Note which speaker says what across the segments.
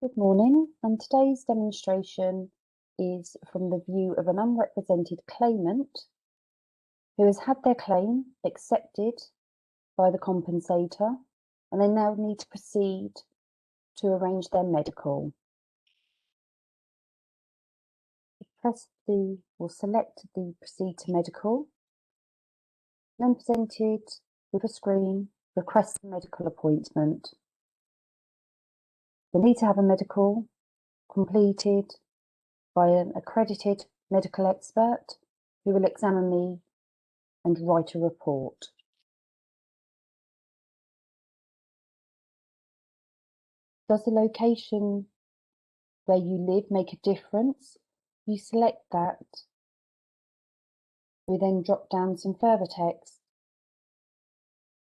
Speaker 1: Good morning, and today's demonstration is from the view of an unrepresented claimant who has had their claim accepted by the compensator, and they now need to proceed to arrange their medical. Select the proceed to medical, then presented with a screen, request a medical appointment. They need to have a medical completed by an accredited medical expert who will examine me and write a report. Does the location where you live make a difference? You select that. We then drop down some further text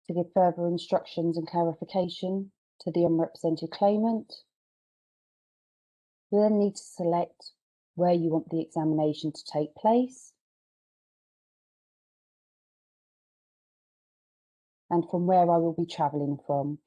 Speaker 1: to give further instructions and clarification to the unrepresented claimant. We then need to select where you want the examination to take place and from where I will be travelling from.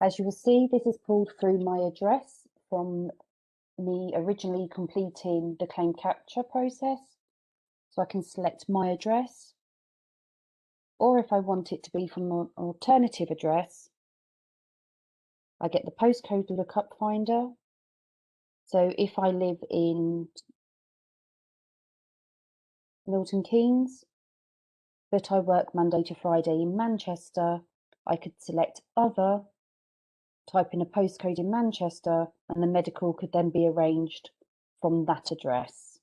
Speaker 1: As you will see, this is pulled through my address from me originally completing the claim capture process. So I can select my address, or if I want it to be from an alternative address, I get the postcode lookup finder. So if I live in Milton Keynes, but I work Monday to Friday in Manchester, I could select other, type in a postcode in Manchester, and the medical could then be arranged from that address.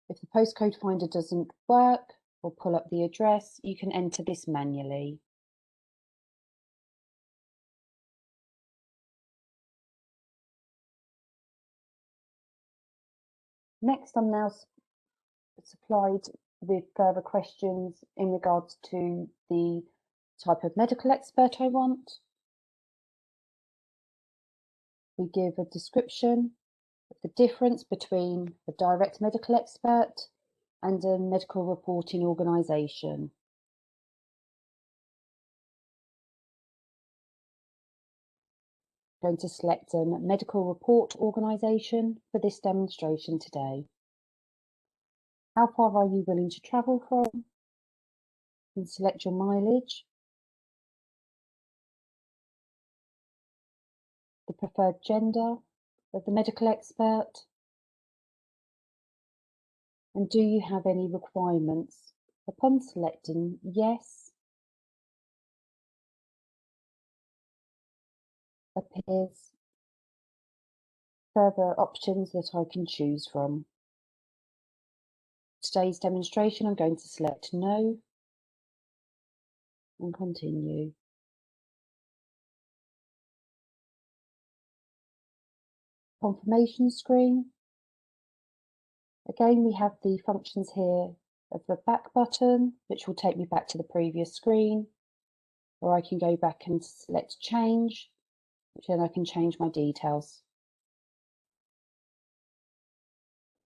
Speaker 1: If the postcode finder doesn't work or pull up the address, you can enter this manually. Next, I'm now supplied with further questions in regards to the type of medical expert I want. We give a description of the difference between a direct medical expert and a medical reporting organisation. I'm going to select a medical report organisation for this demonstration today. How far are you willing to travel from? And select your mileage, the preferred gender of the medical expert, and do you have any requirements? Upon selecting yes, appears further options that I can choose from. Today's demonstration, I'm going to select no and continue. Confirmation screen. Again, we have the functions here of the back button, which will take me back to the previous screen, or I can go back and select change, which then I can change my details.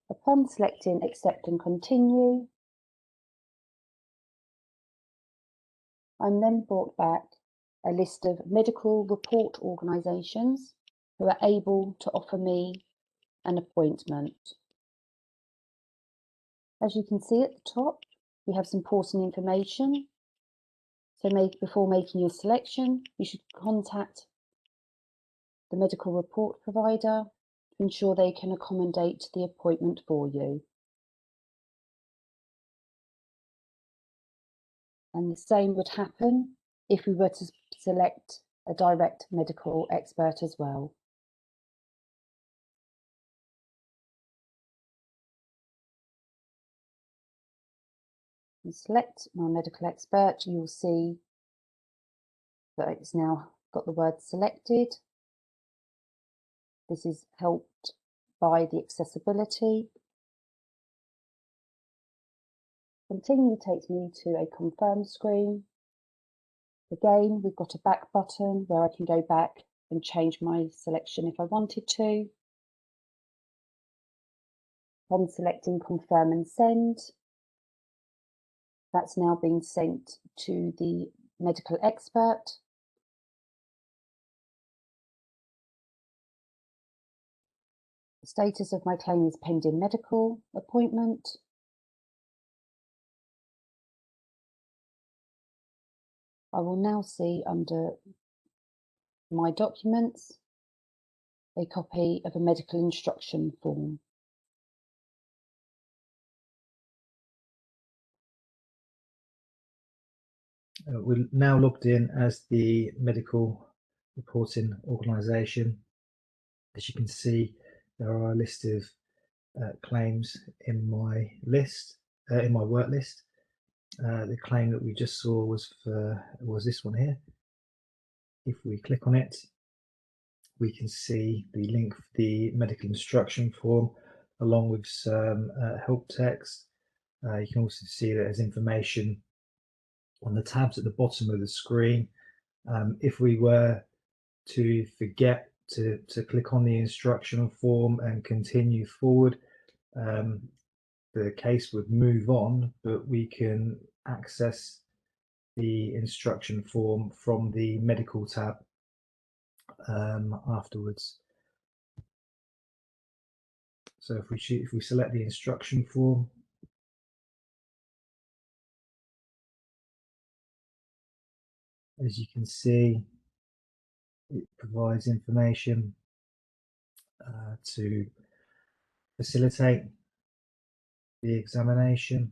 Speaker 1: Upon selecting accept and continue, I'm then brought back a list of medical report organisations who are able to offer me an appointment. As you can see at the top, we have some important information. So before making your selection, you should contact the medical report provider to ensure they can accommodate the appointment for you. And the same would happen if we were to select a direct medical expert as well. And select my medical expert, you'll see that it's now got the word selected. This is helped by the accessibility. Continue takes me to a confirm screen. Again, we've got a back button where I can go back and change my selection if I wanted to. On selecting confirm and send, that's now been sent to the medical expert. The status of my claim is pending medical appointment. I will now see under my documents a copy of a medical instruction form.
Speaker 2: We're now logged in as the medical reporting organisation. As you can see, there are a list of claims in my list, in my work list. The claim that we just saw was this one here. If we click on it, we can see the link for the medical instruction form along with some help text. You can also see that there's information on the tabs at the bottom of the screen. If we were to forget to click on the instructional form and continue forward, the case would move on, but we can access the instruction form from the medical tab afterwards. So if we select the instruction form, as you can see, it provides information to facilitate the examination.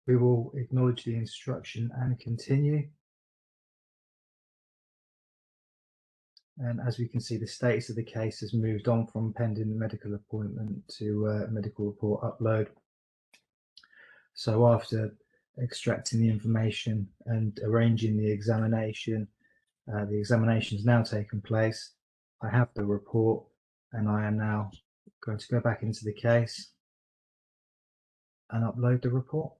Speaker 2: We will acknowledge the instruction and continue. And as we can see, the status of the case has moved on from pending medical appointment to medical report upload. So after extracting the information and arranging the examination has now taken place. I have the report and I am now going to go back into the case and upload the report.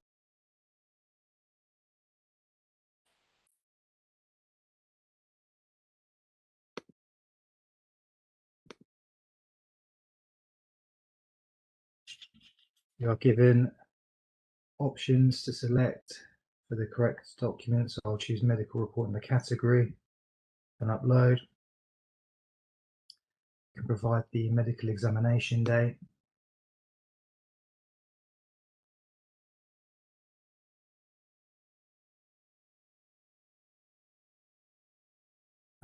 Speaker 2: You are given options to select for the correct document, so I'll choose medical report in the category and upload. You can provide the medical examination date,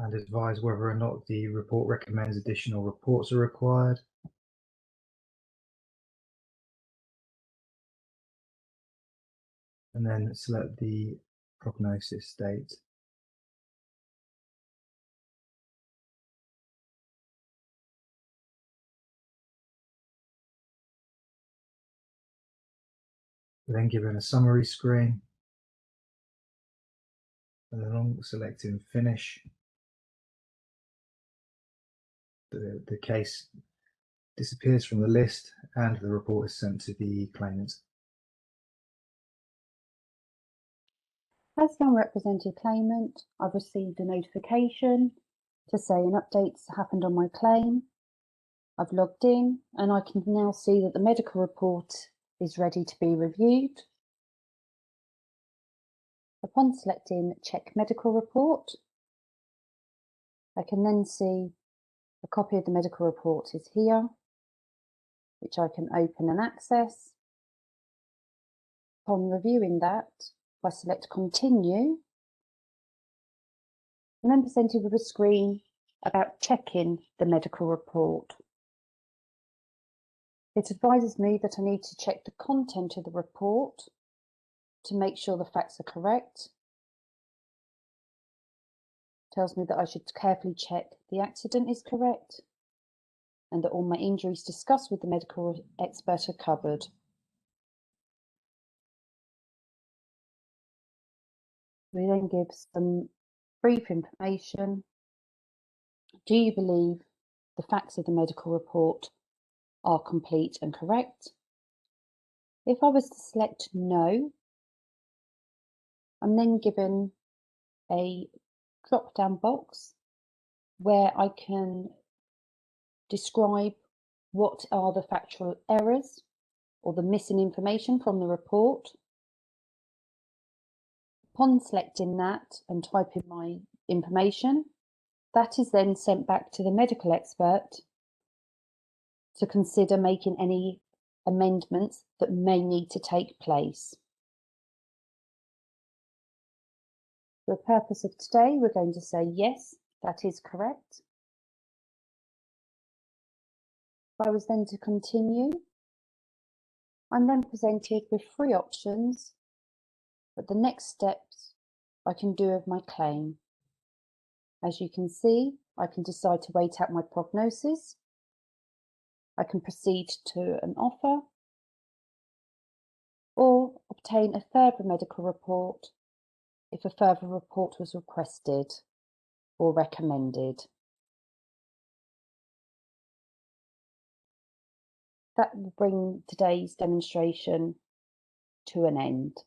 Speaker 2: and advise whether or not the report recommends additional reports are required. And then select the prognosis date. We're then given a summary screen, and then on selecting finish, the case disappears from the list and the report is sent to the claimant.
Speaker 1: As the unrepresented claimant, I've received a notification to say an update's happened on my claim. I've logged in and I can now see that the medical report is ready to be reviewed. Upon selecting Check Medical Report, I can then see a copy of the medical report is here, which I can open and access. Upon reviewing that, I select Continue, and then presented with a screen about checking the medical report. It advises me that I need to check the content of the report to make sure the facts are correct. Tells me that I should carefully check the accident is correct and that all my injuries discussed with the medical expert are covered. We then give some brief information. Do you believe the facts of the medical report are complete and correct. If I was to select no, I'm then given a drop-down box where I can describe what are the factual errors or the missing information from the report. Upon selecting that and typing my information, that is then sent back to the medical expert to consider making any amendments that may need to take place. For the purpose of today, we're going to say yes, that is correct. If I was then to continue, I'm then presented with 3 options, but the next steps I can do of my claim. As you can see, I can decide to wait out my prognosis. I can proceed to an offer or obtain a further medical report if a further report was requested or recommended. That will bring today's demonstration to an end.